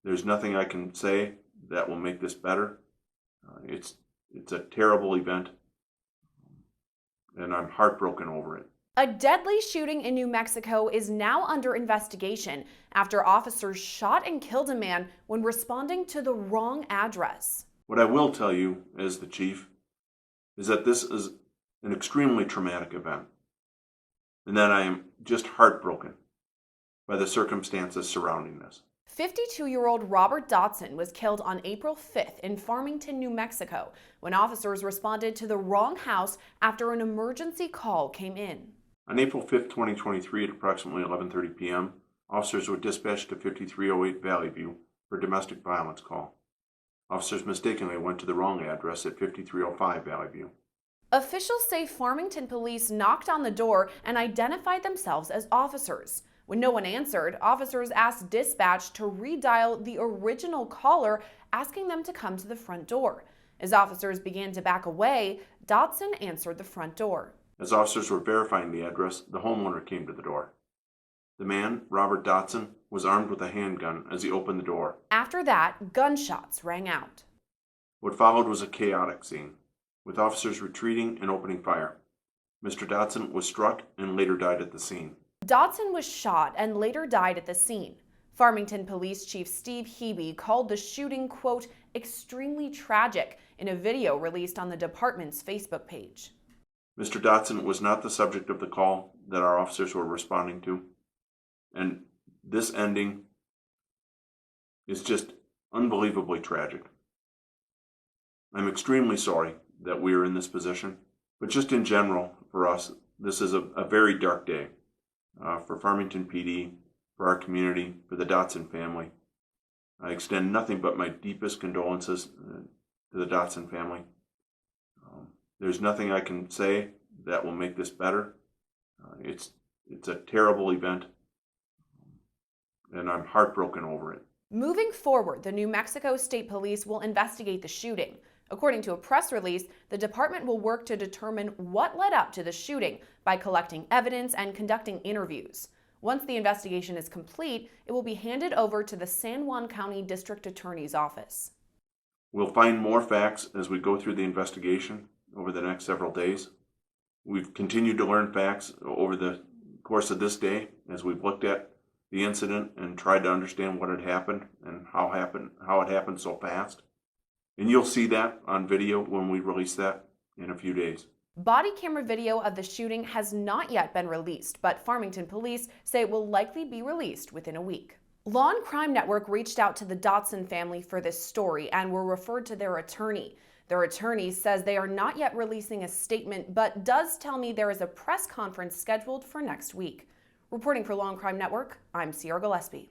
There's nothing I can say that will make this better. It's a terrible event, and I'm heartbroken over it. A deadly shooting in New Mexico is now under investigation after officers shot and killed a man when responding to the wrong address. What I will tell you as the chief is that this is an extremely traumatic event, and that I am just heartbroken by the circumstances surrounding this. 52-year-old Robert Dotson was killed on April 5th in Farmington, New Mexico, when officers responded to the wrong house after an emergency call came in. On April 5th, 2023, at approximately 11:30 p.m., officers were dispatched to 5308 Valley View for a domestic violence call. Officers mistakenly went to the wrong address at 5305 Valley View. Officials say Farmington police knocked on the door and identified themselves as officers. When no one answered, officers asked dispatch to redial the original caller, asking them to come to the front door. As officers began to back away, Dotson answered the front door. As officers were verifying the address, the homeowner came to the door. The man, Robert Dotson, was armed with a handgun as he opened the door. After that, gunshots rang out. What followed was a chaotic scene, with officers retreating and opening fire. Mr. Dotson was struck and later died at the scene. Dotson was shot and later died at the scene. Farmington Police Chief Steve Hebe called the shooting, quote, extremely tragic in a video released on the department's Facebook page. Mr. Dotson was not the subject of the call that our officers were responding to, and this ending is just unbelievably tragic. I'm extremely sorry that we are in this position, but just in general, for us, this is a very dark day for Farmington PD, for our community, for the Dotson family. I extend nothing but my deepest condolences to the Dotson family. There's nothing I can say that will make this better. It's a terrible event, and I'm heartbroken over it. Moving forward, the New Mexico State Police will investigate the shooting. According to a press release, the department will work to determine what led up to the shooting by collecting evidence and conducting interviews. Once the investigation is complete, it will be handed over to the San Juan County District Attorney's Office. We'll find more facts as we go through the investigation over the next several days. We've continued to learn facts over the course of this day as we've looked at the incident and tried to understand what had happened and how it happened so fast. And you'll see that on video when we release that in a few days. Body camera video of the shooting has not yet been released, but Farmington police say it will likely be released within a week. Law&Crime Network reached out to the Dotson family for this story and were referred to their attorney. Their attorney says they are not yet releasing a statement, but does tell me there is a press conference scheduled for next week. Reporting for Law&Crime Network, I'm Gillespie.